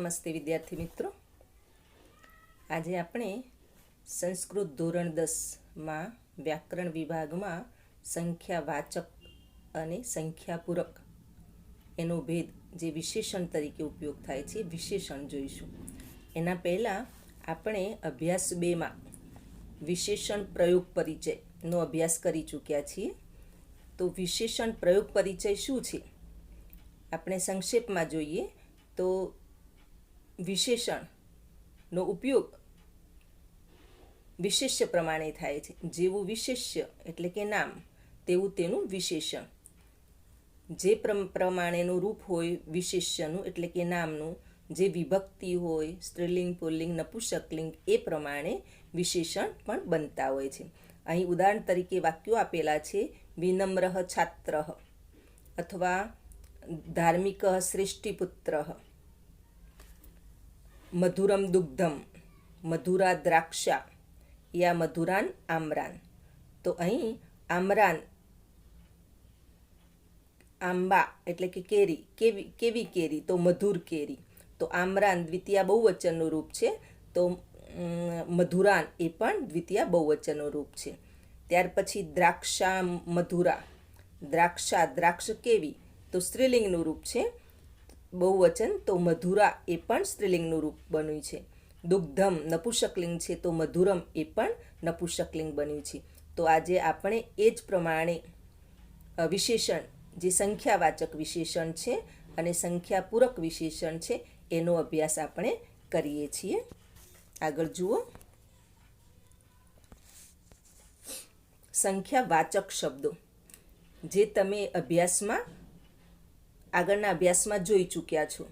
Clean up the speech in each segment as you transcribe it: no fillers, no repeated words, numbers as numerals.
નમસ્તે વિદ્યાર્થી મિત્રો। આજે આપણે સંસ્કૃત ધોરણ 10માં વ્યાકરણ વિભાગમાં સંખ્યાવાચક અને સંખ્યાપૂરક એનો ભેદ જે વિશેષણ તરીકે ઉપયોગ થાય છે વિશેષણ જોઈશું। એના પહેલાં આપણે અભ્યાસ 2માં વિશેષણ પ્રયોગ પરિચયનો અભ્યાસ કરી ચૂક્યા છીએ। તો વિશેષણ પ્રયોગ પરિચય શું છે આપણે સંક્ષેપમાં જોઈએ તો વિશેષણનો ઉપયોગ વિશેષ્ય પ્રમાણે થાય છે। જેવું વિશેષ્ય એટલે કે નામ તેવું તેનું વિશેષણ। જે પ્રમાણેનું રૂપ હોય વિશેષ્યનું એટલે કે નામનું, જે વિભક્તિ હોય સ્ત્રીલિંગ, પુલ્લિંગ, નપુંસકલિંગ એ પ્રમાણે વિશેષણ પણ બનતા હોય છે। અહીં ઉદાહરણ તરીકે વાક્યો આપેલા છે, વિનમ્રઃ છાત્રઃ અથવા ધાર્મિક શ્રેષ્ઠીપુત્રઃ, મધુરમ દુગ્ધમ, મધુરા દ્રાક્ષા યા મધુરાન આમ્રાન। તો અહીં આમ્રાન આંબા એટલે કે કેરી, કેવી કેરી તો મધુર કેરી। તો આમ્રાન દ્વિતીય બહુવચનનું રૂપ છે, તો મધુરાન એ પણ દ્વિતીય બહુવચનનું રૂપ છે। ત્યાર પછી દ્રાક્ષા મધુરા, દ્રાક્ષા દ્રાક્ષ કેવી તો સ્ત્રીલિંગનું રૂપ છે બહુવચન, તો મધુરા એ પણ સ્ત્રીલિંગનું રૂપ બન્યું છે। દુગ્ધમ નપુંસકલિંગ છે તો મધુરમ એ પણ નપુંસકલિંગ બન્યું છે। તો આજે આપણે એ જ પ્રમાણે વિશેષણ જે સંખ્યાવાચક વિશેષણ છે અને સંખ્યાપૂરક વિશેષણ છે એનો અભ્યાસ આપણે કરીએ છીએ। આગળ જુઓ, સંખ્યાવાચક શબ્દો જે તમે આગળના અભ્યાસમાં જોઈ ચૂક્યા છો।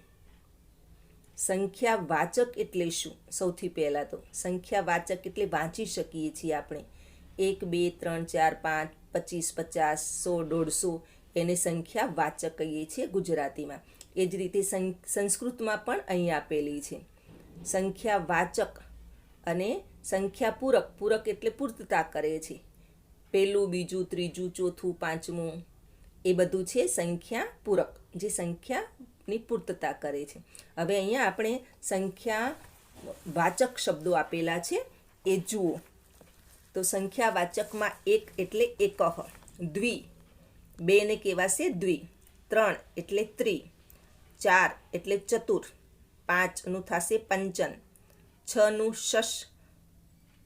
સંખ્યાવાચક એટલે શું? સૌથી પહેલાં તો સંખ્યાવાચક એટલે વાંચી શકીએ છીએ આપણે 1 2 3 4 5 25 50 100 150 એને સંખ્યાવાચક કહીએ છીએ ગુજરાતીમાં। એ જ રીતે સંસ્કૃતમાં પણ અહીં આપેલી છે। સંખ્યાવાચક અને સંખ્યાપૂરક, પૂરક એટલે પૂર્તતા કરે છે, પહેલું બીજું ત્રીજું ચોથું પાંચમું એ બધું છે સંખ્યાપૂરક, જે સંખ્યાની પૂર્તતા કરે છે। હવે અહીંયા આપણે સંખ્યાવાચક શબ્દો આપેલા છે એ જુઓ। તો સંખ્યાવાચકમાં એક એટલે એકઃ, દ્વિ બે ને કહેવાશે દ્વિ, 3 એટલે ત્રિ, 4 એટલે ચતુર, 5 નું થશે પંચન, 6 નું શશ,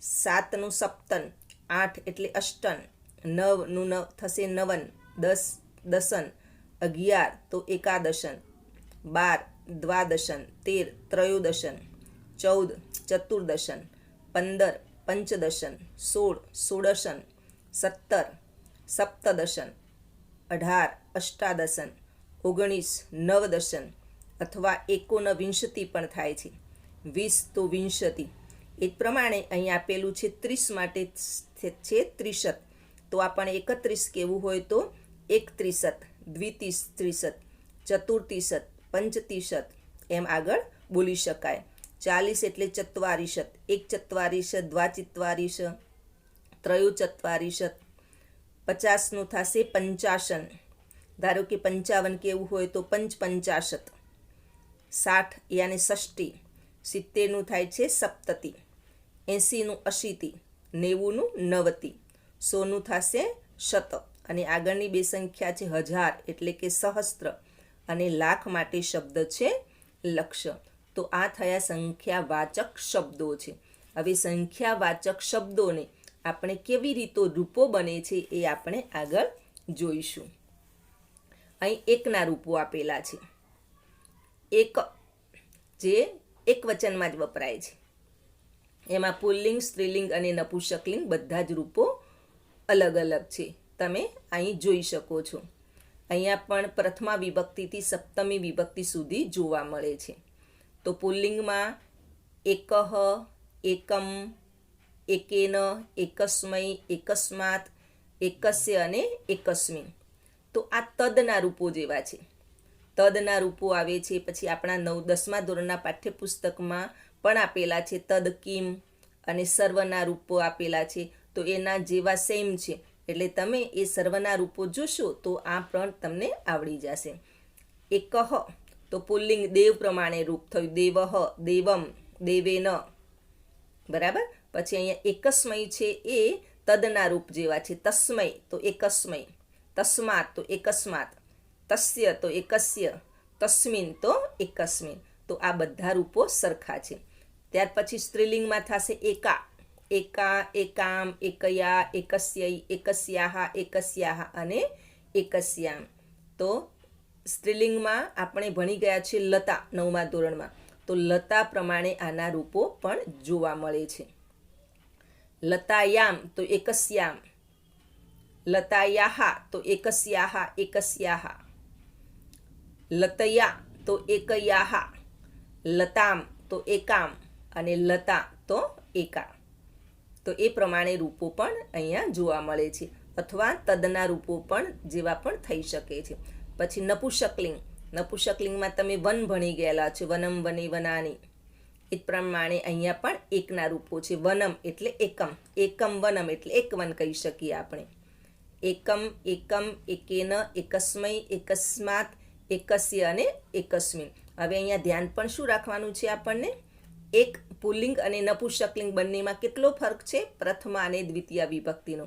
7 નું સપ્તન, 8 એટલે અષ્ટન, 9 નું થશે નવન, 10 દસન, 11 તો એકાદશન, 12 દ્વાદશન, 13 ત્રયોદશન, 14 ચતુર્દશન, 15 પંચદશન, 16 ષોડશન, 17 સપ્તદશન, 18 અષ્ટાદશન, 19 નવદશન અથવા એકોનવિંશતિ પણ થાય છે, 20 તો વિંશતિ। એ પ્રમાણે અહીં આપેલું છે 30 માટે છે ત્રિશત, તો આપણે 31 કહેવું હોય તો એકત્રિશત, દ્વિત્રિશત, ચતુર્ત્રિશત, પંચત્રિશત એમ આગળ બોલી શકાય। 40 એટલે ચત્વારીશત, એકચત્વારીશ, દ્વાચત્વારીશ, ત્રયોચત્વારીશત, 50 નું થશે પંચાશન, ધારો કે 55 કેવું હોય તો પંચપંચાશત, 60 યાને ષષ્ઠી, 70 નું થાય છે સપ્તતિ, 80 નું અશીતિ, 90 નું નવતિ, 100 નું થશે શત, અને આગળની બે સંખ્યા છે 1000 એટલે કે સહસ્ત્ર, અને લાખ માટે શબ્દ છે લક્ષ। તો આ થયા સંખ્યાવાચક શબ્દો છે। હવે સંખ્યાવાચક શબ્દોને આપણે કેવી રીતે રૂપો બને છે એ આપણે આગળ જોઈશું। અહીં એકના રૂપો આપેલા છે। એક જે એક વચનમાં જ વપરાય છે, એમાં પુલ્લિંગ, સ્ત્રીલિંગ અને નપુંસકલિંગ બધા જ રૂપો અલગ અલગ છે, તમે અહીં જોઈ શકો છો। અહીંયા પણ પ્રથમા વિભક્તિથી સપ્તમી વિભક્તિ સુધી જોવા મળે છે। તો પુલ્લિંગમાં એકઃ, એકમ, એકેન, એકસ્મૈ, એકસ્માત, એકસ્ય અને એકસ્મિન। તો આ તદના રૂપો જેવા છે, તદના રૂપો આવે છે। પછી આપણા 10મા ધોરણના પાઠ્યપુસ્તકમાં પણ આપેલા છે તદ, કિમ અને સર્વના રૂપો આપેલા છે, તો એના જેવા સેમ છે, એટલે તમે એ સર્વના રૂપો જોશો તો આ પણ તમને આવડી જશે। એકઃ તો પુલ્લિંગ દેવ પ્રમાણે રૂપ થયું, દેવઃ, દેવમ, દેવેન, બરાબર. પછી અહીંયા એકસ્મય છે એ તદના રૂપ જેવા છે. તસ્મય તો એકસ્મય, તસ્માત તો એકસ્માત, તસ્ય તો એકસ્ય, તસ્મિન તો એકસ્મિન. તો આ બધા રૂપો સરખા છે. ત્યાર પછી સ્ત્રીલિંગમાં થશે એકા, એકા, એકામ, એકયા, એકસ્યૈ, એકસ્યાહ, એકસ્યાહ અને એકસ્યામ. તો સ્ત્રીલિંગમાં આપણે ભણી ગયા છીએ લતા 9મા ધોરણમાં. તો લતા પ્રમાણે આના રૂપો પણ જોવા મળે છે. લતાયામ તો એકસ્યામ, લતાયાહ તો એકસ્યાહ, એકસ્યાહ, લતયા તો એકયાહ, લતામ તો એકામ અને લતા તો એકા. તો એ પ્રમાણે રૂપો પણ અહીંયા જોવા મળે છે, અથવા તદના રૂપો પણ જેવા પણ થઈ શકે છે. પછી નપુંસકલિંગ, નપુંસકલિંગમાં તમે વન ભણી ગયેલા છો, વનમ, વને, વનાની. એ પ્રમાણે અહીંયા પણ એકના રૂપો છે. વનમ એટલે એકમ, એકમ વનમ એટલે એક વન કહી શકીએ આપણે. એકમ, એકમ, એકેન, એકસ્મય, એકસ્માત, એકસ્ય અને એકસ્મિન. હવે અહીંયા ધ્યાન પણ શું રાખવાનું છે આપણને? એક પુલ્લિંગ અને નપુંસકલિંગ બંનેમાં કેટલો ફરક છે? પ્રથમા અને દ્વિતીય વિભક્તિનો.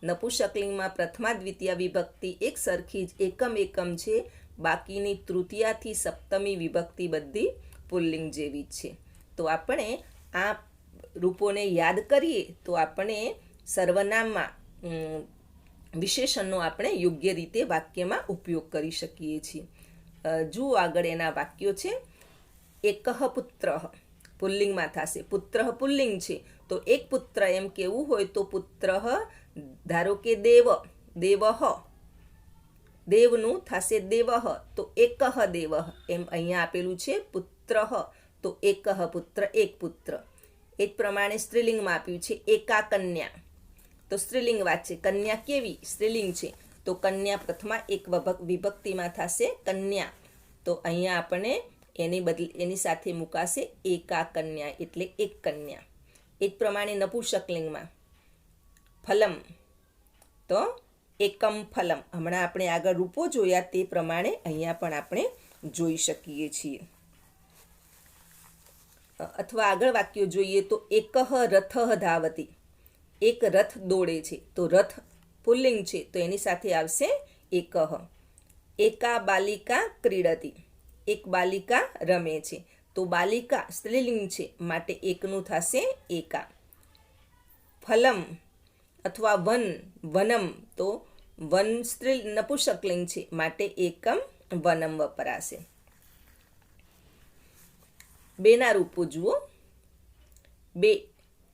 નપુંસકલિંગમાં પ્રથમા દ્વિતીય વિભક્તિ એક સરખી જ એકમ એકમ છે. બાકીની તૃતીયાથી સપ્તમી વિભક્તિ બધી પુલ્લિંગ જેવી જ છે. તો આપણે આ રૂપોને યાદ કરીએ તો આપણે સર્વનામમાં વિશેષણનો આપણે યોગ્ય રીતે વાક્યમાં ઉપયોગ કરી શકીએ છીએ. જુઓ આગળ એના વાક્યો છે. એકઃ પુત્રઃ પુલ્લિંગમાં થશે. પુત્ર પુલ્લિંગ છે તો એક પુત્ર એમ કેવું હોય તો પુત્રઃ, ધારો કે દેવ, દેવઃ, દેવનું થશે દેવઃ તો એકઃ દેવઃ. એમ અહીંયા આપેલું છે પુત્રઃ તો એકઃ પુત્ર, એક પુત્ર. એ જ પ્રમાણે સ્ત્રીલિંગમાં આપ્યું છે એકા કન્યા, તો સ્ત્રીલિંગ વાત છે. કન્યા કેવી? સ્ત્રીલિંગ છે તો કન્યા પ્રથમા એક વિભક્તિમાં થશે કન્યા. તો અહીંયા આપણે એની સાથે મુકાશે એકા કન્યા એટલે એક કન્યા. એ જ પ્રમાણે નપુંસકલિંગમાં ફલમ તો એકમ ફલમ. હમણાં આપણે આગળ રૂપો જોયા તે પ્રમાણે અહીંયા પણ આપણે જોઈ શકીએ છીએ. અથવા આગળ વાક્યો જોઈએ તો એકઃ રથઃ ધાવતી, એક રથ દોડે છે તો રથ પુલ્લિંગ છે તો એની સાથે આવશે એકઃ. એકા બાલિકા ક્રીડતી, એક બાલિકા રમે છે તો બાલિકા સ્ત્રીલિંગ છે માટે એકનું થશે એકા. ફલમ અથવા વન, વનમ તો વન સ્ત્રી નપુંસકલિંગ છે માટે એકમ વનમ વપરાશે. બેના રૂપો જુઓ. બે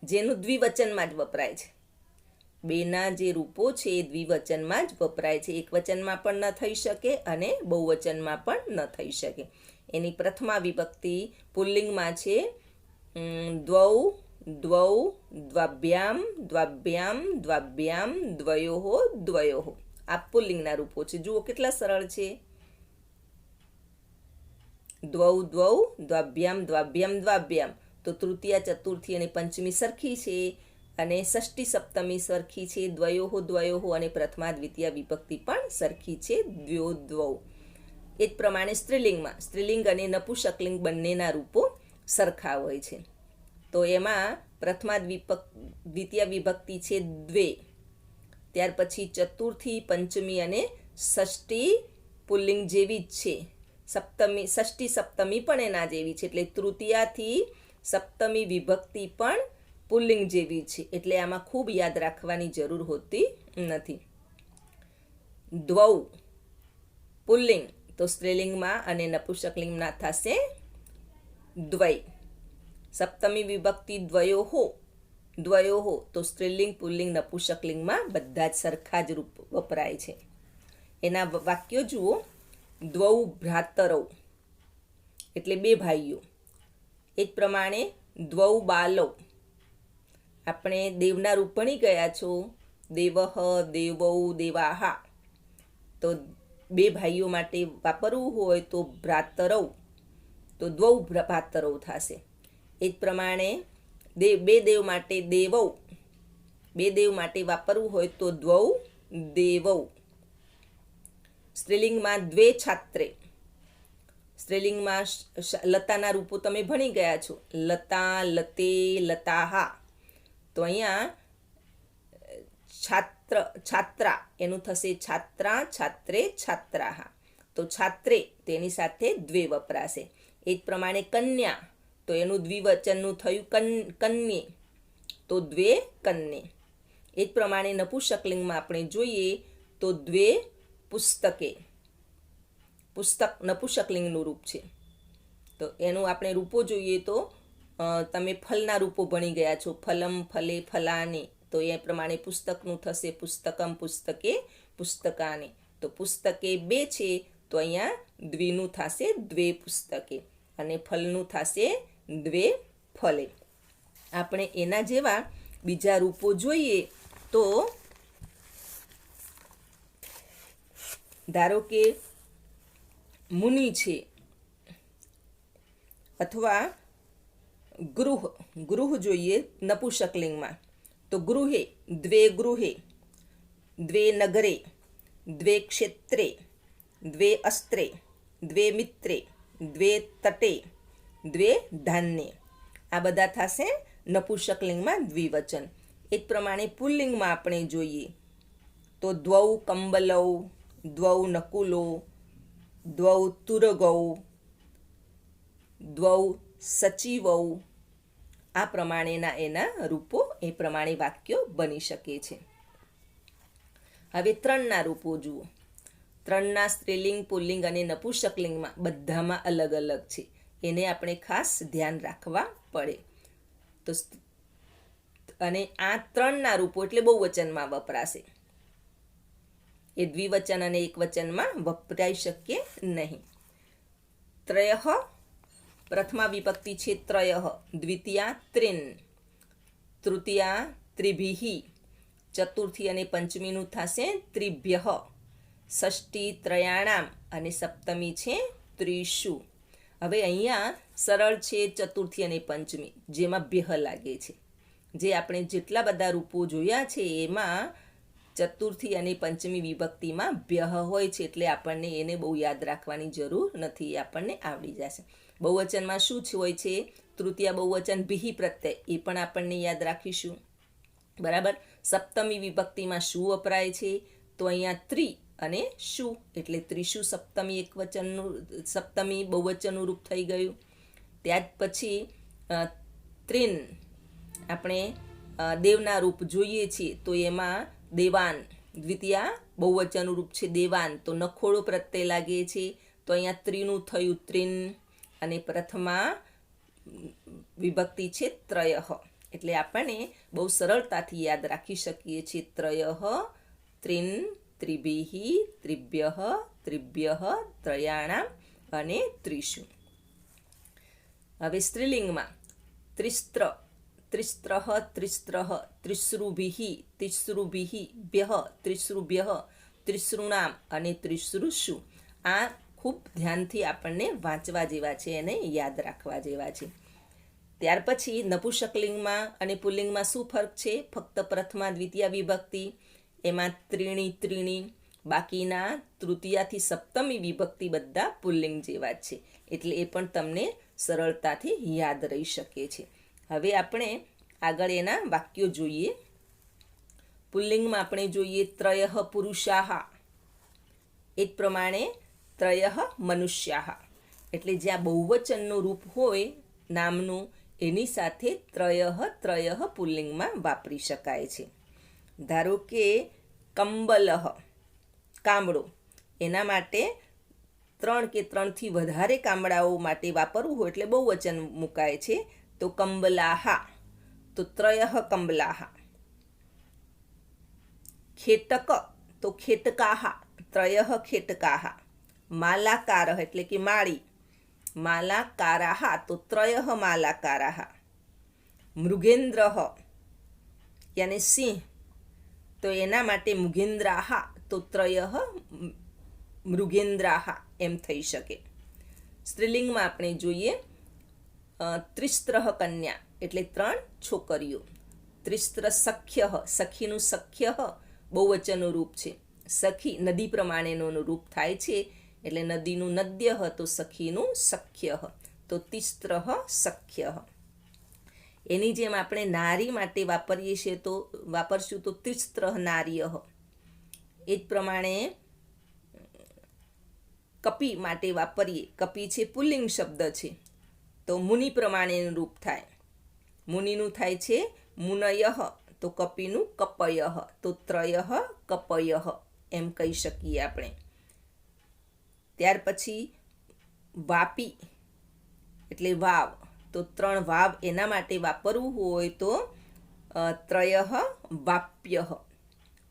જેનું દ્વિવચનમાં જ વપરાય છે. બેના જે રૂપો છે એ દ્વિવચનમાં જ વપરાય છે. એક વચનમાં પણ ન થઈ શકે અને બહુવચનમાં પણ ન થઈ શકે. એની પ્રથમા વિભક્તિ પુલ્લિંગમાં છે દ્વૌ, દ્વૌ, દ્વાભ્યામ, દ્વાભ્યામ, દ્વાભ્યામ, દ્વયોઃ, દ્વયોઃ. આ પુલ્લિંગના રૂપો છે. જુઓ કેટલા સરળ છે. દ્વૌ, દ્વૌ, દ્વાભ્યામ, દ્વાભ્યામ, દ્વાભ્યામ. તો તૃતીયા, ચતુર્થી અને પંચમી સરખી છે અને ષષ્ઠી, સપ્તમી સરખી છે. દ્વયોઃ, દ્વયોઃ અને પ્રથમા દ્વિતીય વિભક્તિ પણ સરખી છે. દ્વ્યો, દ્વૌ. એ જ પ્રમાણે સ્ત્રીલિંગમાં સ્ત્રીલિંગ અને નપુંસકલિંગ બંનેના રૂપો સરખા હોય છે. તો એમાં પ્રથમા દ્વિતીય વિભક્તિ છે દ્વે. ત્યાર પછી ચતુર્થી, પંચમી અને ષષ્ઠી પુલ્લિંગ જેવી જ છે. સપ્તમી, ષષ્ઠી, સપ્તમી પણ એના જેવી છે. એટલે તૃતીયાથી સપ્તમી વિભક્તિ પણ પુલ્લિંગ જેવી છે. એટલે આમાં ખૂબ યાદ રાખવાની જરૂર હોતી નથી. દ્વૌ પુલ્લિંગ તો સ્ત્રીલિંગમાં અને નપુંસકલિંગમાં થશે દ્વૈ. સપ્તમી વિભક્તિ દ્વયોઃ, દ્વયોઃ તો સ્ત્રીલિંગ, પુલ્લિંગ, નપુંસકલિંગમાં બધા જ સરખા જ રૂપ વપરાય છે. એના વાક્યો જુઓ. દ્વૌ ભ્રાતરૌ એટલે બે ભાઈઓ. એ જ પ્રમાણે દ્વૌ બાલૌ, આપણે દેવના રૂપ ભણી ગયા છો. દેવઃ, દેવૌ, દેવાહા. તો બે ભાઈઓ માટે વાપરવું હોય તો ભ્રાતરૌ તો દ્વૌ ભ્રાતરૌ થશે. એ જ પ્રમાણે બે દેવ માટે દેવૌ, બે દેવ માટે વાપરવું હોય તો દ્વૌ દેવૌ. સ્ત્રીલિંગમાં દ્વે છાત્રે, સ્ત્રીલિંગમાં લતાના રૂપો તમે ભણી ગયા છો, લતા, લતે, લતાહા. તો અહીંયા છાત્ર, છાત્રા એનું થશે છાત્રા, છાત્રે, છાત્રાહા. તો છાત્રે તેની સાથે દ્વે વપરાશે. એ જ પ્રમાણે કન્યા, તો એનું દ્વિવચનનું થયું કન્યે, તો દ્વે કન્યે. એ જ પ્રમાણે નપુંસકલિંગમાં આપણે જોઈએ તો દ્વે પુસ્તકે. પુસ્તક નપુંસકલિંગનું રૂપ છે. તો એનું આપણે રૂપો જોઈએ તો તમે ફલના રૂપો ભણી ગયા છો, ફલમ, ફલે, ફલાને. તો એ પ્રમાણે પુસ્તકનું થશે પુસ્તકમ, પુસ્તકે, પુસ્તકાને. તો પુસ્તકે બે છે તો અહીંયા દ્વિનું થશે દ્વે પુસ્તકે, અને ફલનું થશે દ્વે ફલે. આપણે એના જેવા બીજા રૂપો જોઈએ તો ધારો કે મુનિ છે, અથવા ગૃહ, ગૃહ જોઈએ નપુંસકલિંગમાં તો ગૃહે, દ્વે ગૃહે, દ્વે નગરે, દ્વે ક્ષેત્રે, દ્વે અસ્ત્રે, દ્વે મિત્રે, દ્વે તટે, દ્વે ધાન્યે. આ બધા થશે નપુંસકલિંગમાં દ્વિવચન. એ જ પ્રમાણે પુલ્લિંગમાં આપણે જોઈએ તો દ્વૌ કંબલૌ, દ્વૌ નકુલો, દ્વૌ તુરગૌ, દ્વૌ સચિવૌ. આ પ્રમાણેના એના રૂપો, એ પ્રમાણે વાક્યો બની શકે છે. હવે ત્રણના રૂપો જુઓ. ત્રણના સ્ત્રીલિંગ, પુલ્લિંગ અને નપુંસકલિંગમાં બધામાં અલગ અલગ છે. એને આપણે ખાસ ધ્યાન રાખવા પડે. તો અને આ ત્રણના રૂપો એટલે બહુવચનમાં વપરાશે. એ દ્વિવચન અને એકવચનમાં વપરાઈ શકે નહીં. ત્રયઃ, પ્રથમા વિભક્તિ છે ત્રયઃ, દ્વિતીયા ત્રિન, તૃતીયા ત્રિભિઃ, ચતુર્થી અને પંચમીનું થશે ત્રિભ્યઃ, ષષ્ઠી ત્રયાણામ અને સપ્તમી છે ત્રિષુ. હવે અહીંયા સરળ છે ચતુર્થી અને પંચમી, જેમાં ભ્યહ લાગે છે. જે આપણે જેટલા બધા રૂપો જોયા છે એમાં ચતુર્થી અને પંચમી વિભક્તિમાં ભ્યહ હોય છે, એટલે આપણને એને બહુ યાદ રાખવાની જરૂર નથી, એ આપણને આવડી જશે. બહુવચનમાં શું હોય છે? તૃતીય બહુવચન ભિહિ પ્રત્યય, એ પણ આપણને યાદ રાખીશું. બરાબર. સપ્તમી વિભક્તિમાં શું વપરાય છે? તો અહીંયા ત્રિ અને શુ, એટલે ત્રિશુ સપ્તમી એકવચનનું, સપ્તમી બહુવચનનું રૂપ થઈ ગયું. ત્યાર પછી ત્રિન, આપણે દેવના રૂપ જોઈએ છીએ તો એમાં દેવાન, દ્વિતીયા બહુવચનનું રૂપ છે દેવાન, તો નખોડો પ્રત્યય લાગે છે, તો અહીંયા ત્રિનું થયું ત્રિન, અને પ્રથમા વિભક્તિ છે ત્રયઃ, એટલે આપણને બહુ સરળતાથી યાદ રાખી શકીએ છીએ. ત્રયઃ, ત્રિન, ત્રિભિઃ, ત્રિભ્યઃ, ત્રિભ્યઃ, ત્રયાણામ અને ત્રિષુ. હવે સ્ત્રીલિંગમાં ત્રિસ્ત્ર, ત્રિસ્ત્રઃ, ત્રિસ્ત્રઃ, ત્રિસ્રુભિઃ, તિસ્રુભિઃ, ભ્યઃ, ત્રિસ્રુભ્યઃ, ત્રિસ્રુણામ અને ત્રિસ્રુષુ. આ ખૂબ ધ્યાનથી આપણને વાંચવા જેવા છે, એને યાદ રાખવા જેવા છે. ત્યાર પછી નપુંસકલિંગમાં અને પુલ્લિંગમાં શું ફરક છે? ફક્ત પ્રથમા દ્વિતીય વિભક્તિ, એમાં ત્રીણી ત્રીણી, બાકીના તૃતીયાથી સપ્તમી વિભક્તિ બધા પુલ્લિંગ જેવા જ છે, એટલે એ પણ તમને સરળતાથી યાદ રહી શકે છે. હવે આપણે આગળ એના વાક્યો જોઈએ. પુલ્લિંગમાં આપણે જોઈએ ત્રયઃ પુરુષાઃ, એ જ પ્રમાણે ત્રયઃ મનુષ્યાઃ, એટલે જ્યાં બહુવચનનું રૂપ હોય નામનું, એની સાથે ત્રયઃ, ત્રયઃ પુલ્લિંગમાં વાપરી શકાય છે. ધારો કે કંબલઃ, કામળો, એના માટે 3 કે 3થી વધારે કામળાઓ માટે વાપરવું હોય એટલે બહુવચન મુકાય છે, તો કંબલાઃ, તો ત્રયઃ કંબલાઃ. ખેટક, તો ખેટકાઃ, ત્રયઃ ખેટકાઃ. માલાકારઃ, એટલે કે માળી, માલાકારાઃ, તો ત્રયઃ માલાકારાઃ. મૃગેન્દ્રઃ, યાને સિંહ, તો એના માટે મૃગેન્દ્રાઃ, તો ત્રયઃ મૃગેન્દ્રાઃ એમ થઈ શકે. સ્ત્રીલિંગમાં આપણે જોઈએ ત્રિસ્ત્રઃ કન્યા, એટલે 3 છોકરીઓ. ત્રિસ્ત્ર સખ્યઃ, સખીનું સખ્યઃ બહુવચનનું રૂપ છે. સખી નદી પ્રમાણેનું રૂપ થાય છે, એટલે નદીનું નદ્યઃ તો સખીનું સખ્યઃ, તો તિસ્ત્રઃ સખ્યઃ. એની જેમ આપણે નારી માટે વાપરીએ છીએ તો વાપરશું તો તિસ્ત્રઃ નાર્યઃ. એ જ પ્રમાણે કપી માટે વાપરીએ, કપી છે પુલ્લિંગ શબ્દ છે, તો મુનિ પ્રમાણેનું રૂપ થાય. મુનિનું થાય છે મુનયઃ, તો કપીનું કપયઃ, તો ત્રયઃ કપયઃ એમ કહી શકીએ આપણે. ત્યાર પછી વાપી એટલે વાવ, તો 3 વાવ એના માટે વાપરવું હોય તો ત્રયઃ વાપ્યઃ,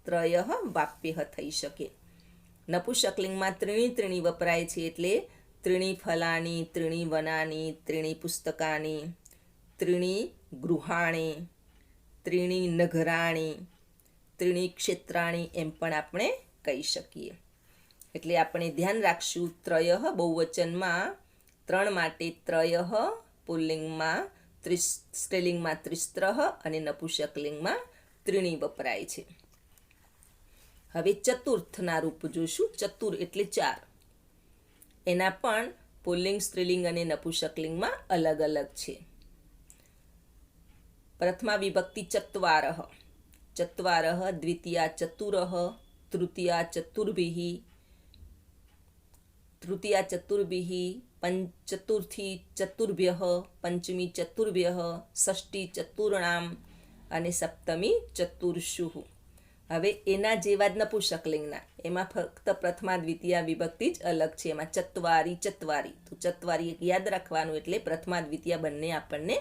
ત્રયઃ વાપ્યઃ થઈ શકે. નપુંસકલિંગમાં ત્રીણી વપરાય છે, એટલે ત્રીણી ફલાની, ત્રીણી વનાની, ત્રીણી પુસ્તકાની, ત્રીણી ગૃહાણી, ત્રીણી નગરાણી, ત્રીણી ક્ષેત્રાણી એમ પણ આપણે કહી શકીએ. એટલે આપણે ધ્યાન રાખશું, ત્રયઃ બહુવચનમાં 3 માટે ત્રયઃ, પુલ્લિંગમાં સ્ત્રીલિંગમાં ત્રિસ્ત્રઃ અને નપુંસકલિંગમાં ત્રીણી વપરાય છે. હવે ચતુર્થના રૂપ જોશું. ચતુર એટલે 4. એના પણ પુલ્લિંગ, સ્ત્રીલિંગ અને નપુંસકલિંગમાં અલગ અલગ છે. પ્રથમા વિભક્તિ ચત્વારઃ, ચત્વારઃ દ્વિતીયા ચતુરઃ, તૃતીયા ચતુર્ભિઃ, તૃતીયા ચતુર્ભિઃ, ચતુર્થી ચતુર્ભ્યઃ, પંચમી ચતુર્ભ્યઃ, ષષ્ઠી ચતુર્ણામ અને સપ્તમી ચતુર્ષુઃ. હવે એના જેવા જ નપુંસકલિંગના, એમાં ફક્ત પ્રથમા દ્વિતીયા વિભક્તિ જ અલગ છે. એમાં ચત્વારી ચત્વારી, તો ચત્વારી એક યાદ રાખવાનું, એટલે પ્રથમા દ્વિતીયા બંને આપણને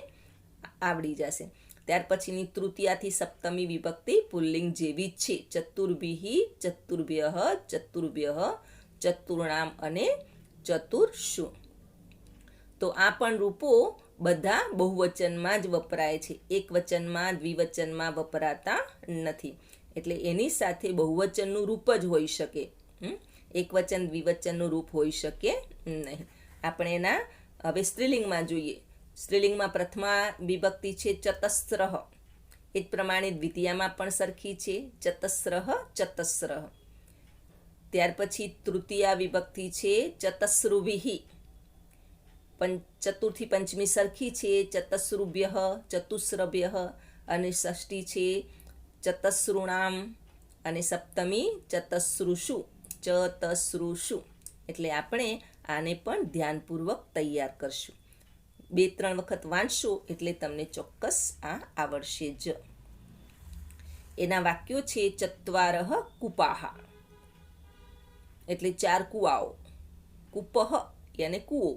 આવડી જશે. ત્યાર પછીની તૃતીયાથી સપ્તમી વિભક્તિ પુલ્લિંગ જેવી જ છે. ચતુર્ભિઃ, ચતુર્ભ્યઃ, ચતુર્ભ્યઃ, ચતુર્ણામ અને ચતુર્ષુ. તો આ પણ રૂપો બધા બહુવચનમાં જ વપરાય છે, એક વચનમાં દ્વિવચનમાં વપરાતા નથી. એટલે એની સાથે બહુવચનનું રૂપ જ હોઈ શકે, એક વચન દ્વિવચનનું રૂપ હોઈ શકે નહીં. આપણે એના હવે સ્ત્રીલિંગમાં જોઈએ. સ્ત્રીલિંગમાં પ્રથમા વિભક્તિ છે ચતસ્રઃ, એ જ પ્રમાણે દ્વિતીયામાં પણ સરખી છે, ચતસ્રઃ ચતસ્રઃ. ત્યાર પછી તૃતીયા વિભક્તિ છે ચતસ્રુભિઃ, ચતુર્થી પંચમી સરખી છે, ચતસ્રુભ્યઃ, ચતુસ્રભ્યઃ, અને ષષ્ઠી છે ચતસ્રુણામ અને સપ્તમી ચતસ્રુષુ, ચતસ્રુષુ. એટલે આપણે આને પણ ધ્યાનપૂર્વક તૈયાર કરશું. 2-3 વખત વાંચશો એટલે તમને ચોક્કસ આ આવડશે જ. એના વાક્યો છે ચત્વારઃ કૂપાઃ, એટલે 4 કૂવાઓ. કૂપઃ યાને કૂવો,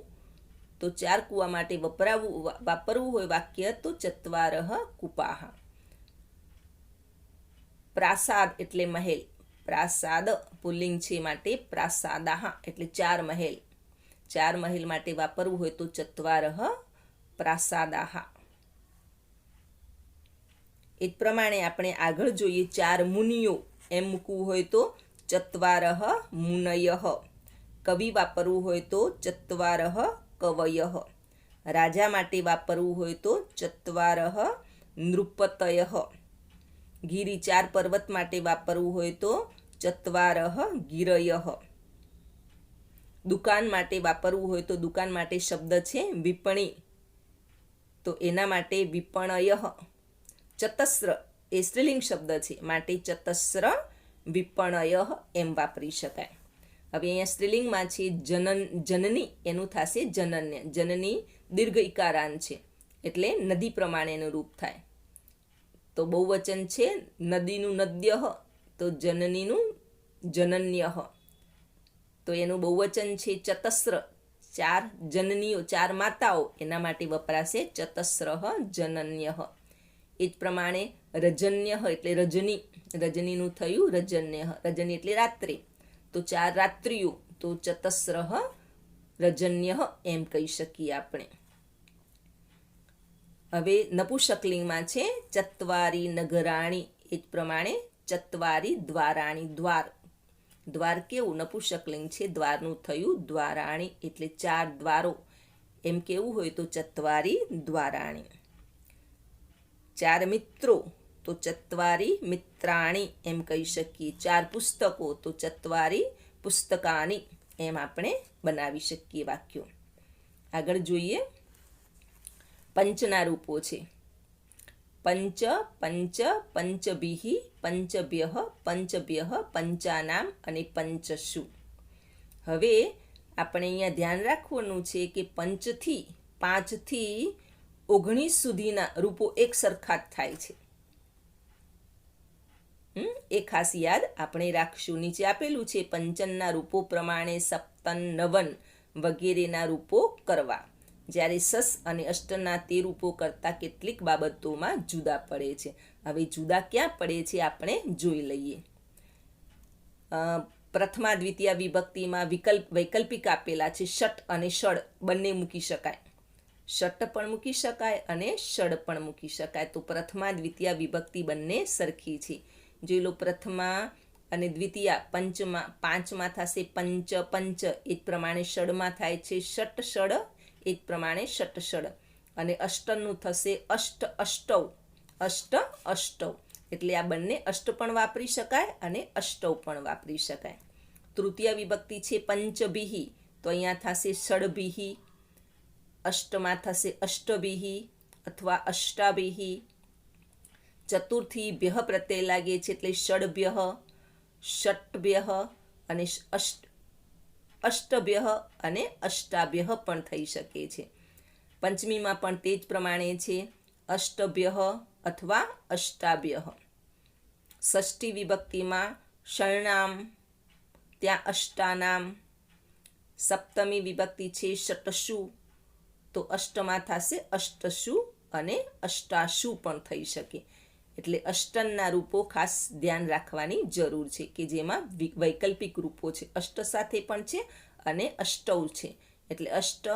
તો 4 કૂવા માટે વાપરવું હોય વાક્ય તો ચત્વારઃ કૂપાઃ. પ્રાસાદ એટલે મહેલ, પ્રાસાદ પુલ્લિંગ છે માટે પ્રાસાદાઃ, એટલે 4 મહેલ. 4 મહેલ માટે વાપરવું હોય તો ચત્વારઃ પ્રાસાદાઃ. એ જ પ્રમાણે આપણે આગળ જોઈએ. 4 મુનિઓ એમ મૂકવું હોય તો ચત્વારઃ મુનયઃ. કવિ વાપરવું હોય તો ચત્વારઃ કવયઃ. રાજા માટે વાપરવું હોય તો ચત્વારઃ નૃપતયઃ. ગિરિ 4 પર્વત માટે વાપરવું હોય તો ચત્વારઃ ગિરયઃ. દુકાન માટે વાપરવું હોય તો દુકાન માટે શબ્દ છે વિપણી, તો એના માટે વિપણયઃ. ચતસ્ર એ સ્ત્રીલિંગ શબ્દ છે માટે ચતસ્ર વિપણયઃ એમ વાપરી શકાય. હવે અહીંયા સ્ત્રીલિંગમાં છે જનની, એનું થશે જનન્ય. જનની દીર્ઘ ઇકારાંત છે, એટલે નદી પ્રમાણેનું રૂપ થાય. તો બહુવચન છે નદીનું નદ્યઃ, તો જનનીનું જનન્યઃ. તો એનું બહુવચન છે ચતસ્ર, 4 જનનીઓ, 4 માતાઓ, એના માટે વપરાશે ચતસ્રઃ જનન્યઃ. એ જ પ્રમાણે રજન્યઃ એટલે રજની, રજનીનું થયું રજન્યઃ. રજની એટલે રાત્રિ, તો 4 રાત્રિઓ, તો ચતસ્રઃ રજન્યઃ એમ કહી શકીએ આપણે. હવે નપુંસકલિંગમાં છે ચત્વારી નગરાણી, એ જ પ્રમાણે ચત્વારી દ્વારાણી. દ્વાર, દ્વાર કેવું નપુંસકલિંગ છે, દ્વારનું થયું દ્વારાણી, એટલે 4 દ્વારો એમ કેવું હોય તો ચત્વારી દ્વારાણી. 4 મિત્રો તો ચત્વારી મિત્રાણી એમ કહી શકીએ. 4 પુસ્તકો તો ચત્વારી પુસ્તકાની એમ આપણે બનાવી શકીએ વાક્યો. આગળ જોઈએ. પંચના રૂપો છે. પંચ, પંચ, પંચભિઃ, પંચભ્યઃ, પંચભ્યઃ, પંચાનામ અને પંચસુ. હવે આપણે અહીંયા ધ્યાન રાખવાનું છે કે 5 થી 19 સુધીના રૂપો એક સરખા જ થાય છે. એ ખાસ યાદ આપણે રાખશું. નીચે આપેલું છે પંચનના રૂપો પ્રમાણે સપ્તન, નવન વગેરેના રૂપો કરવા. જ્યારે સસ અને અષ્ટના તે રૂપો કરતાં કેટલીક બાબતોમાં જુદા પડે છે. હવે જુદા ક્યાં પડે છે આપણે જોઈ લઈએ. પ્રથમા દ્વિતીય વિભક્તિમાં વૈકલ્પિક આપેલા છે. ષટ અને ષડ બંને મૂકી શકાય. ષટ પણ મૂકી શકાય અને ષડ પણ મૂકી શકાય. તો પ્રથમા દ્વિતીય વિભક્તિ બંને સરખી છે. જોઈ લો, પ્રથમા અને દ્વિતીય પાંચમાં થશે પંચ, પંચ. એ જ પ્રમાણે ષડમાં થાય છે ષટ, ષડ. એ જ પ્રમાણે ષટ, ષડ. અને અષ્ટનું થશે અષ્ટ, અષ્ટૌ. અષ્ટ, અષ્ટૌ. એટલે આ બંને અષ્ટ પણ વાપરી શકાય અને અષ્ટૌ પણ વાપરી શકાય. તૃતીય વિભક્તિ છે પંચભિઃ, તો અહીંયા થશે ષડભિઃ. અષ્ટમાં થશે અષ્ટભિઃ અથવા અષ્ટાભિઃ. ચતુર્થી ભ્યઃ પ્રત્યય લાગે છે એટલે ષડભ્યઃ, ષટ્ભ્યઃ અને અષ્ટભ્યઃ અને અષ્ટાભ્યઃ પણ થઈ શકે છે. પંચમીમાં પણ તે જ પ્રમાણે છે, અષ્ટભ્યઃ અથવા અષ્ટાભ્યઃ. ષષ્ઠી વિભક્તિમાં ષણ્ણામ, ત્યાં અષ્ટાનામ. સપ્તમી વિભક્તિ છે ષટસુ, તો અષ્ટમાં થશે અષ્ટસુ અને અષ્ટાસુ પણ થઈ શકે. એટલે અષ્ટનના રૂપો ખાસ ધ્યાન રાખવાની જરૂર છે કે જેમાં વૈકલ્પિક રૂપો છે. અષ્ટ સાથે પણ છે અને અષ્ટૌ છે. એટલે અષ્ટ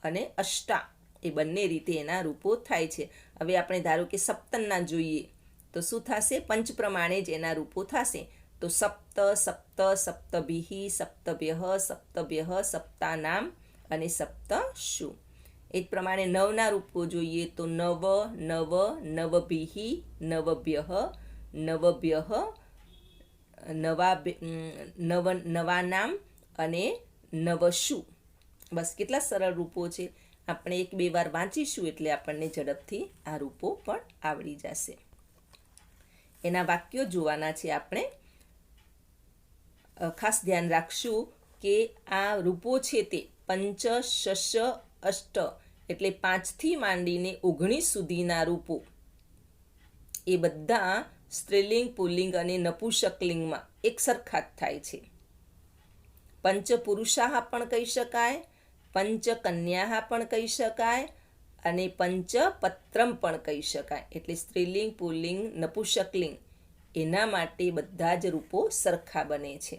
અને અષ્ટા એ બંને રીતે એના રૂપો થાય છે. હવે આપણે ધારો કે સપ્તનના જોઈએ તો શું થશે? પંચ પ્રમાણે જ એના રૂપો થશે. તો સપ્ત, સપ્ત, સપ્તભિઃ, સપ્તભ્યઃ, સપ્તભ્યઃ, સપ્તાનામ અને સપ્તસુ. એ જ પ્રમાણે નવના રૂપો જોઈએ તો નવ, નવ, નવભિઃ, નવભ્યઃ, નવભ્યઃ, નવાનામ અને નવસુ. બસ કેટલા સરળ રૂપો છે. આપણે 1-2 વાર વાંચીશું એટલે આપણને ઝડપથી આ રૂપો પણ આવડી જશે. એના વાક્યો જોવાના છે આપણે. ખાસ ધ્યાન રાખશું કે આ રૂપો છે તે પંચ, શશ, અષ્ટ એટલે 5 થી માંડીને 19 સુધીના રૂપો એ બધા સ્ત્રીલિંગ, પુલ્લિંગ અને નપુંસકલિંગમાં એક સરખા જ થાય છે. પંચ પુરુષાહ પણ કહી શકાય, પંચ કન્યાહ પણ કહી શકાય અને પંચ પત્રમ પણ કહી શકાય. એટલે સ્ત્રીલિંગ, પુલ્લિંગ, નપુંસકલિંગ એના માટે બધા જ રૂપો સરખા બને છે.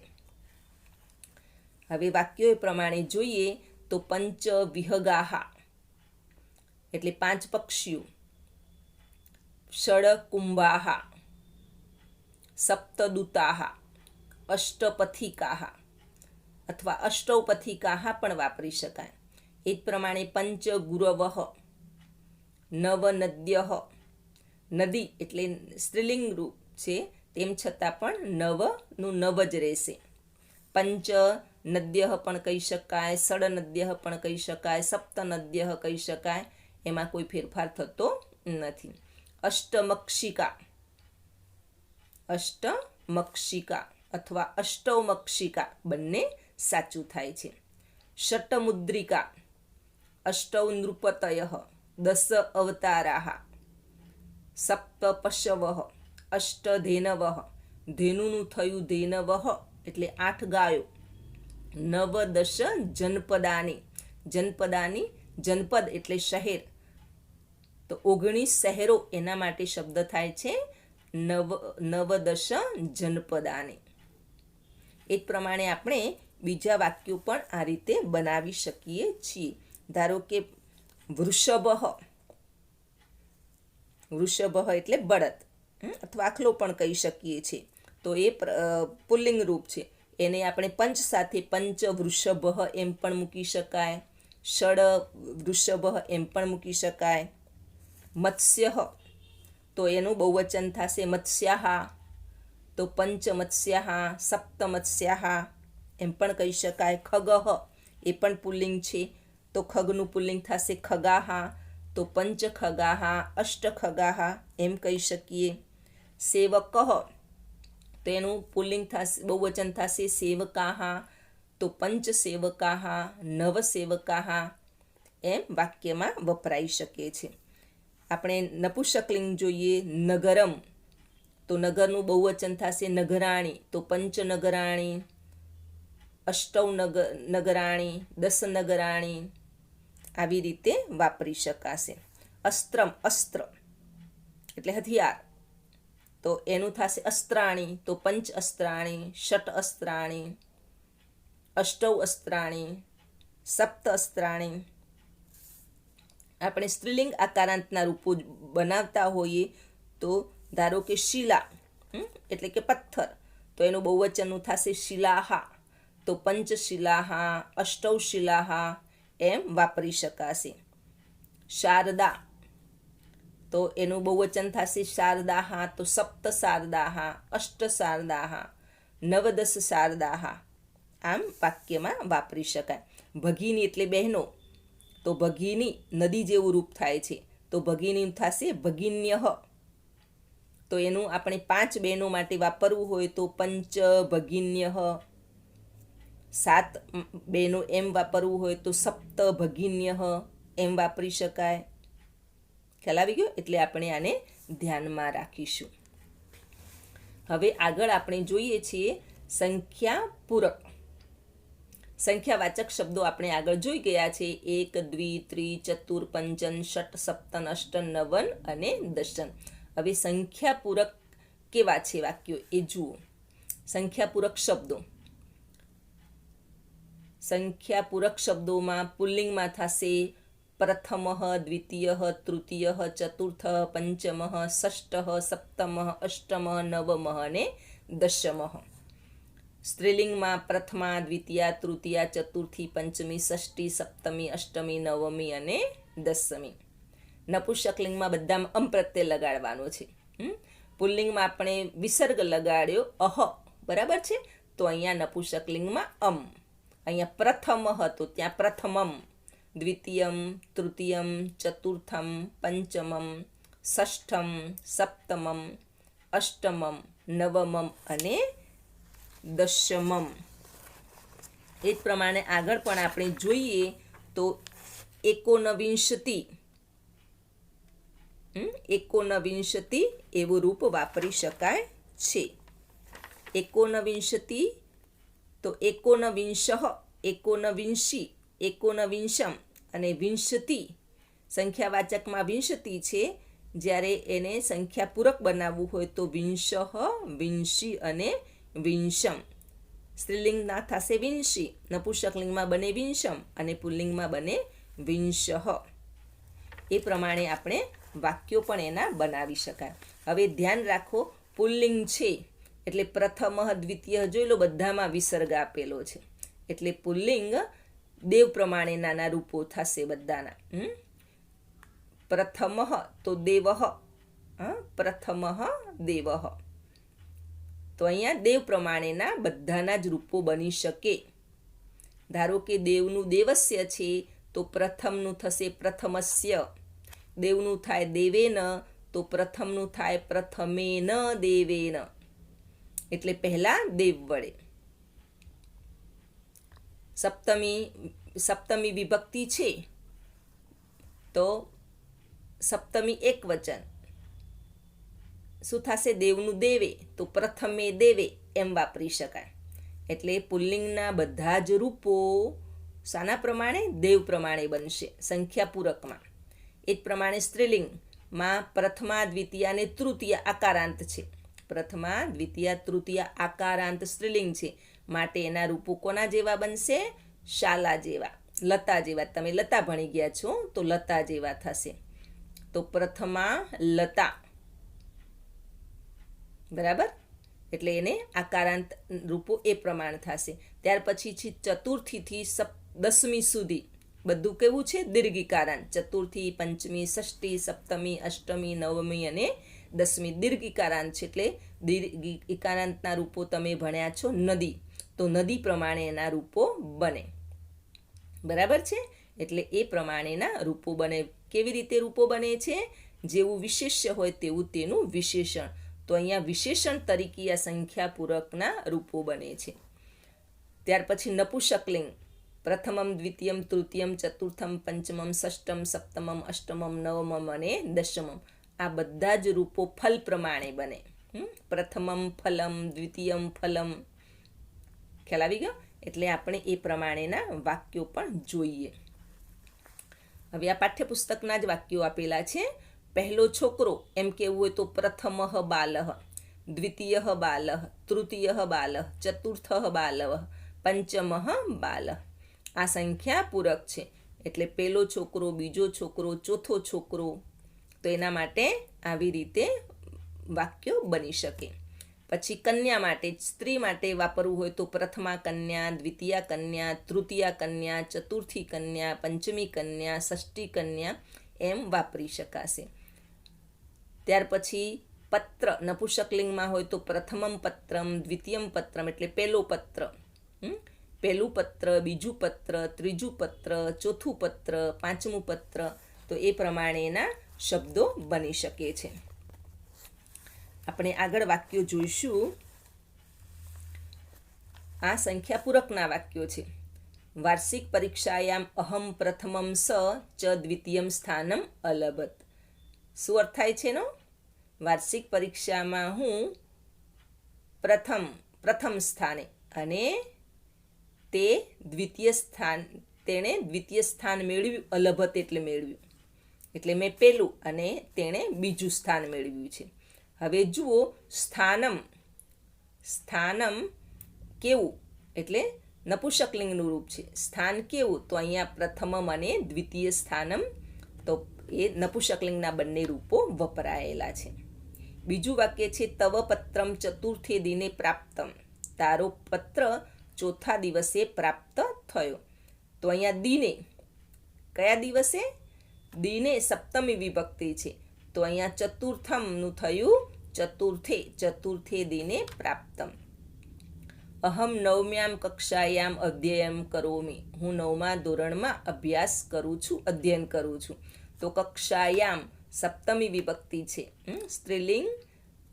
હવે વાક્યો પ્રમાણે જોઈએ તો પંચ વિહગાહ એટલે 5 પક્ષીઓ, ષડ કુંભાહ, સપ્તદૂતાહ, અષ્ટપથિકાહ અથવા અષ્ટૌપથિકાહ પણ વાપરી શકાય. એ જ પ્રમાણે પંચ ગુરવઃ, નવ નદ્યઃ. નદી એટલે સ્ત્રીલિંગ રૂપ છે તેમ છતાં પણ નવનું નવ જ રહેશે. પંચ નદ્યઃ પણ કહી શકાય, ષડ નદ્યઃ પણ કહી શકાય, સપ્ત નદ્યઃ કહી શકાય. એમાં કોઈ ફેરફાર થતો નથી. અષ્ટમક્ષિકા, અષ્ટમક્ષિકા અથવા અષ્ટૌમક્ષિકા બંને સાચું થાય છે. ષટમુદ્રિકા, અષ્ટૌ નૃપતયઃ, 10 અવતારાઃ. સપ્ત પશવઃ, અષ્ટધેનવઃ. ધેનુનું થયું ધેનવઃ એટલે 8 ગાયો. નવ દશ જનપદાની, જનપદાની જનપદ એટલે શહેર, તો 19 શહેરો એના માટે શબ્દ થાય છે નવદશ જનપદાની. એ જ પ્રમાણે આપણે બીજા વાક્યો પણ આ રીતે બનાવી શકીએ છીએ. ધારો કે વૃષભઃ, વૃષભઃ એટલે બળદ અથવા આખલો પણ કહી શકીએ છીએ. તો એ પુલ્લિંગ રૂપ છે. એને આપણે પંચ સાથે પંચ વૃષભઃ એમ પણ મૂકી શકાય, ષડ વૃષભઃ એમ પણ મૂકી શકાય. મત્સ્યઃ તો એનું બહુવચન થશે મત્સ્યાઃ, તો પંચ મત્સ્યાઃ, સપ્ત મત્સ્યાઃ એમ પણ કહી શકાય. ખગઃ એ પણ પુલ્લિંગ છે, તો ખગનું પુલ્લિંગ થશે ખગાહા, તો પંચ ખગાહા, અષ્ટ ખગાહા એમ કહી શકીએ. સેવકઃ તો એનું પુલ્લિંગ થશે, બહુવચન થશે સેવકાહા, તો પંચ સેવકાહા, નવ સેવકાહા એમ વાક્યમાં વપરાઈ શકે છે. આપણે નપુંસકલિંગ જોઈએ. નગરમ તો નગરનું બહુવચન થશે નગરાણી, તો પંચ નગરાણી, અષ્ટૌ નગરાણી, 10 નગરાણી આવી રીતે વાપરી શકાશે. અસ્ત્રમ અસ્ત્ર એટલે હથિયાર, તો એનું થશે અસ્ત્રાણી, તો પંચ અસ્ત્રાણી, ષટ અસ્ત્રાણી, અષ્ટૌ અસ્ત્રાણી, સપ્ત અસ્ત્રાણી. આપણે સ્ત્રીલિંગ આકારાંતના રૂપો બનાવતા હોઈએ તો ધારો કે શિલા એટલે કે પથ્થર, તો એનું બહુવચનનું થશે શિલાહા, તો પંચશિલાહા, અષ્ટૌ શિલાહા એમ વાપરી શકાશે. શારદા તો એનું બહુવચન થશે શારદાહા, તો સપ્ત શારદાહા, અષ્ટ શારદાહા, 9-10 શારદાહા આમ વાક્યમાં વાપરી શકાય. ભગિની એટલે બહેનો, તો ભગિની નદી જેવું રૂપ થાય છે, તો ભગિની થશે ભગિન્યઃ. તો એનું આપણે 5 બહેનો માટે વાપરવું હોય તો પંચ ભગિન્યઃ, 7 બહેનો એમ વાપરવું હોય તો સપ્ત ભગિન્યઃ એમ વાપરી શકાય. ખ્યાલ આવી ગયો? એટલે આપણે આને ધ્યાનમાં રાખીશું. હવે આગળ આપણે જોઈએ છીએ સંખ્યા પૂરક. સંખ્યાવાચક શબ્દો આપણે આગળ જોઈ ગયા છે. 1, 2, 3, 4, 5, 6, 7, 8, 9 અને 10. હવે સંખ્યા પૂરક કેવા છે વાક્યો એ જુઓ. સંખ્યા પૂરક શબ્દો. સંખ્યા પૂરક શબ્દોમાં પુલ્લિંગમાં થશે પ્રથમઃ, દ્વિતીયઃ, તૃતીયઃ, ચતુર્થઃ, પંચમઃ, ષષ્ઠઃ, સપ્તમઃ, અષ્ટમઃ, નવમઃ અને દશમઃ. સ્ત્રીલિંગમાં પ્રથમા, દ્વિતીયા, તૃતીયા, ચતુર્થી, પંચમી, ષષ્ઠી, સપ્તમી, અષ્ટમી, નવમી અને દસમી. નપુંસકલિંગમાં બધામાં અમ પ્રત્યય લગાડવાનો છે. પુલ્લિંગમાં આપણે વિસર્ગ લગાડ્યો અહ, બરાબર છે, તો અહીંયા નપુંસકલિંગમાં અમ. અહીંયા પ્રથમ હતો ત્યાં પ્રથમમ, દ્વિતીયમ, તૃતીયમ, ચતુર્થમ, પંચમમ, ષષ્ઠમ, સપ્તમમ, અષ્ટમમ, નવમમ અને દશમમ. એ જ પ્રમાણે આગળ પણ આપણે જોઈએ તો એકોનવિંશતિ, એકોનવિંશતિ એવું રૂપ વાપરી શકાય છે. એકોનવિંશતિ તો એકોનવિંશઃ, એકોનવિંશી, એકોનવિંશમ અને વિંશતિ. સંખ્યાવાચકમાં વિંશતિ છે, જ્યારે એને સંખ્યા પૂરક બનાવવું હોય તો વિંશઃ, વિંશી અને વિંશમ. સ્ત્રીલિંગના થશે વિંશી, નપુંસકલિંગમાં બને વિંશમ અને પુલ્લિંગમાં બને વિંશઃ. એ પ્રમાણે આપણે વાક્યો પણ એના બનાવી શકાય. હવે ધ્યાન રાખો, પુલ્લિંગ છે એટલે પ્રથમ, દ્વિતીય જોઈ લો, બધામાં વિસર્ગ આપેલો છે. એટલે પુલ્લિંગ દેવ પ્રમાણે નાના રૂપો થશે બધાના. પ્રથમ તો દેવઃ, પ્રથમ દેવઃ. તો અહીંયા દેવ પ્રમાણેના બધાના જ રૂપો બની શકે. ધારો કે દેવનું દેવસ્ય છે તો પ્રથમનું થશે પ્રથમસ્ય. દેવનું થાય દેવેન તો પ્રથમનું થાય પ્રથમેન દેવેન. એટલે પહેલા દેવ વડે. સપ્તમી વિભક્તિ છે તો સપ્તમી એક વચન શું થશે? દેવનું દેવે તો પ્રથમે દેવે એમ વાપરી શકાય. એટલે પુલ્લિંગના બધા જ રૂપો શાના પ્રમાણે? દેવ પ્રમાણે બનશે સંખ્યા પૂરકમાં. એ જ પ્રમાણે સ્ત્રીલિંગમાં પ્રથમા, દ્વિતીયા અને તૃતીયા આકારાંત છે. પ્રથમા, દ્વિતીયા, તૃતીયા આકારાંત સ્ત્રીલિંગ છે, માટે એના રૂપો કોના જેવા બનશે? શાલા જેવા, લતા જેવા. તમે લતા ભણી ગયા છો તો લતા જેવા થશે. તો પ્રથમા લતા, બરાબર. એટલે એને આકારાંત રૂપો એ પ્રમાણે થશે. ત્યાર પછી ચતુર્થીથી 10મી સુધી બધું કેવું છે? દીર્ઘિકારાંત. ચતુર્થી, પંચમી, ષષ્ઠી, સપ્તમી, અષ્ટમી, નવમી અને 10મી દીર્ઘિકારાંત છે. એટલે દીર્ઘિકારાંતના રૂપો તમે ભણ્યા છો. નદી તો નદી પ્રમાણે એના રૂપો બને. બરાબર છે. એટલે એ પ્રમાણેના રૂપો બને. કેવી રીતે રૂપો બને છે? જેવું વિશેષ્ય હોય તેવું તેનું વિશેષણ. તો અહીંયા વિશેષણ તરીકે આ સંખ્યા પૂરકના રૂપો બને છે. ત્યાર પછી નપુંસકલિંગ પ્રથમમ દ્વિતીયમ તૃતીયમ ચતુર્થમ પંચમમ ષષ્ઠમ સપ્તમમ અષ્ટમમ નવમમ અને દશમમ. આ બધા જ રૂપો ફલ પ્રમાણે બને. પ્રથમમ ફલમ દ્વિતીયમ ફલમ. ખ્યાલ આવી ગયો? એટલે આપણે એ પ્રમાણેના વાક્યો પણ જોઈએ. હવે આ પાઠ્યપુસ્તકના જ વાક્યો આપેલા છે. પહેલો છોકરો એમ કહેવું હોય તો પ્રથમઃ બાલઃ, દ્વિતીયઃ બાલઃ, તૃતીયઃ બાલઃ, ચતુર્થઃ બાલઃ, પંચમઃ બાલઃ. આ સંખ્યા પૂરક છે. એટલે પહેલો છોકરો, બીજો છોકરો, ચોથો છોકરો. તો એના માટે આવી રીતે વાક્યો બની શકે. પછી કન્યા માટે, સ્ત્રી માટે વાપરવું હોય તો પ્રથમા કન્યા, દ્વિતીયા કન્યા, તૃતીયા કન્યા, ચતુર્થી કન્યા, પંચમી કન્યા, ષષ્ઠી કન્યા એમ વાપરી શકાશે. ત્યાર પછી પત્ર નપુંસકલિંગમાં હોય તો પ્રથમમ પત્રમ, દ્વિતીયમ પત્રમ એટલે પહેલો પત્ર, પહેલું પત્ર, બીજું પત્ર, ત્રીજું પત્ર, ચોથું પત્ર, પાંચમું પત્ર. તો એ પ્રમાણેના શબ્દો બની શકે છે. આપણે આગળ વાક્યો જોઈશું. આ સંખ્યા પૂરકના વાક્યો છે. વાર્ષિક પરીક્ષાયામ અહમ પ્રથમમ સ ચ દ્વિતીયમ સ્થાનમ અલભત. શું અર્થ થાય છે એનો? વાર્ષિક પરીક્ષામાં હું પ્રથમ સ્થાને અને તેણે દ્વિતીય સ્થાન મેળવ્યું. અલભત એટલે મેળવ્યું. એટલે મેં પહેલું અને તેણે બીજું સ્થાન મેળવ્યું છે. હવે જુઓ, સ્થાનમ કેવું એટલે નપુંસકલિંગનું રૂપ છે. સ્થાન કેવું? તો અહીંયા પ્રથમમ અને દ્વિતીય સ્થાનમ. તો એ નપુંસકલિંગના બંને રૂપો વપરાયેલા છે. બીજું વાક્ય છે તવ પત્રમ ચતુર્થે દિને પ્રાપ્તમ. તારો પત્ર ચોથા દિવસે પ્રાપ્ત થયો. તો અહીંયા દિને, કયા દિવસે? દિને સપ્તમી વિભક્તિ છે. તો અહીંયા ચતુર્થમનું થયું ચતુર્થે દિને પ્રાપ્તમ. અહમ નવમ્યામ કક્ષાયામ અધ્યયન કરોમી. હું 9મા ધોરણમાં અભ્યાસ કરું છું, અધ્યયન કરું છું. તો કક્ષાયામ સપ્તમી વિભક્તિ છે. સ્ત્રીલિંગ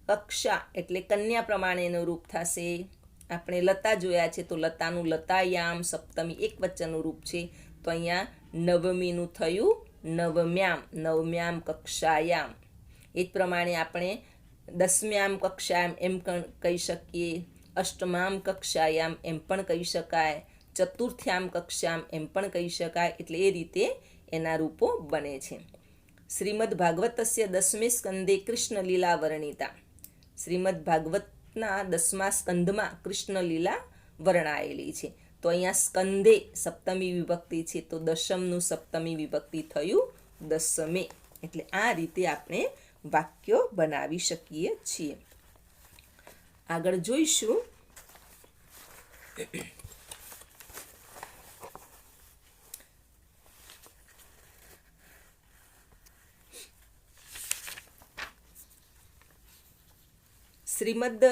કક્ષા એટલે કન્યા પ્રમાણેનું રૂપ થશે. આપણે લતા જોયા છે તો લતાનું લતાયામ સપ્તમી એક વચનનું રૂપ છે. તો અહીંયા નવમીનું થયું નવમ્યામ કક્ષાયામ. એ જ પ્રમાણે આપણે દસમ્યામ કક્ષાયામ એમ કહી શકીએ. અષ્ટમામ કક્ષાયામ એમ પણ કહી શકાય. ચતુર્થ્યામ કક્ષાયામ એમ પણ કહી શકાય. એટલે એ રીતે એના રૂપો બને છે. શ્રીમદ ભાગવતસ્ય 10મે સ્કંદે કૃષ્ણ લીલા વર્ણિતા. શ્રીમદ ભાગવતના 10મા સ્કંદમાં કૃષ્ણ લીલા વર્ણાયેલી છે. તો અહીંયા સ્કંદે સપ્તમી વિભક્તિ છે. તો દશમનું સપ્તમી વિભક્તિ થયું દસમે. એટલે આ રીતે આપણે વાક્યો બનાવી શકીએ છીએ. આગળ જોઈશું. શ્રીમદ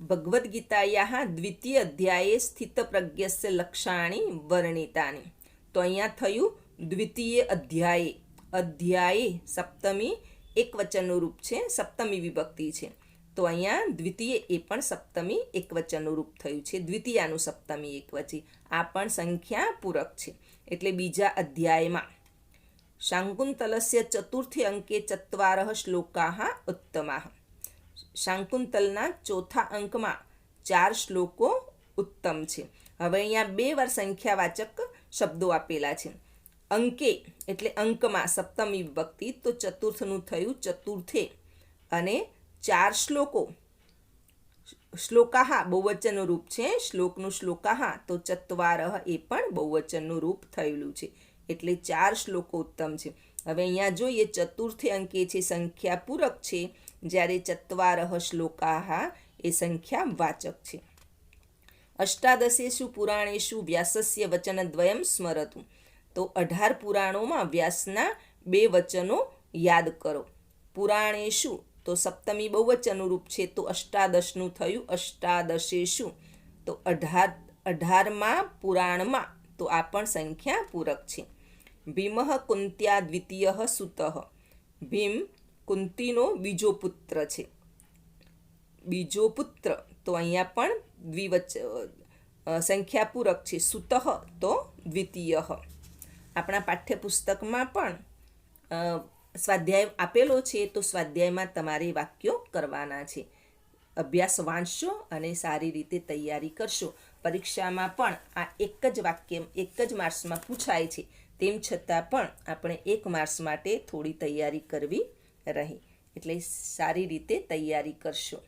ભગવદ્ ગીતાયાઃ દ્વિતીય અધ્યાયે સ્થિતપ્રજ્ઞસ્ય લક્ષાણી વર્ણિતાની. તો અહીંયા થયું દ્વિતીય અધ્યાયે સપ્તમી એક વચનનું રૂપ છે, સપ્તમી વિભક્તિ છે. તો અહીંયા દ્વિતીય એ પણ સપ્તમી એક વચનનું રૂપ થયું છે. દ્વિતીયાનું સપ્તમી એક વચન. આ પણ સંખ્યા પૂરક છે. એટલે બીજા અધ્યાયમાં શાંકુંતલસ્ય ચતુર્થે અંકે 4 શ્લોકાઃ ઉત્તમાઃ. શાંકુંતલના ચોથા અંકમાં 4 શ્લોકો ઉત્તમ છે. હવે અહીંયા 2 વાર સંખ્યાવાચક શબ્દો આપેલા છે. અંકે એટલે અંકમાં સપ્તમી વિભક્તિ. તો ચતુર્થનું થયું ચતુર્થે. અને 4 શ્લોકો, શ્લોકાહ બહુવચનનું રૂપ છે. શ્લોકનું શ્લોકાહ. તો ચત્વારઃ એ પણ બહુવચનનું રૂપ થયેલું છે. એટલે 4 શ્લોકો ઉત્તમ છે. હવે અહીંયા જોઈએ ચતુર્થે અંકે છે સંખ્યા પૂરક છે, જ્યારે ચત્વારઃ શ્લોકાહ એ સંખ્યા વાચક છે. અષ્ટાદશેષુ પુરાણેષુ વ્યાસસ્ય વચનદ્વયમ સ્મરતુ. તો 18 પુરાણોમાં વ્યાસના 2 વચનો યાદ કરો. પુરાણેષુ તો સપ્તમી બહુવચનનું રૂપ છે. તો અષ્ટાદશનું થયું અષ્ટાદશેષુ. તો 18 18માં પુરાણમાં, તો આ પણ સંખ્યા પૂરક છે. ભીમઃ કુંત્યા દ્વિતીય સુતઃ. ભીમ કુંતીનો બીજો પુત્ર છે. બીજો પુત્ર, તો અહીંયા પણ સંખ્યા પૂરક છે. સુતઃ તો દ્વિતીય. આપણા પાઠ્યપુસ્તકમાં પણ સ્વાધ્યાય આપેલો છે, તો સ્વાધ્યાયમાં તમારે વાક્યો કરવાના છે. અભ્યાસ વાંચશો અને સારી રીતે તૈયારી કરશો. પરીક્ષામાં પણ આ એક જ વાક્ય 1 જ માર્ક્સમાં પૂછાય છે, તેમ છતાં પણ આપણે 1 માર્ક્સ માટે થોડી તૈયારી કરવી રહી. એટલે સારી રીતે તૈયારી કરશો.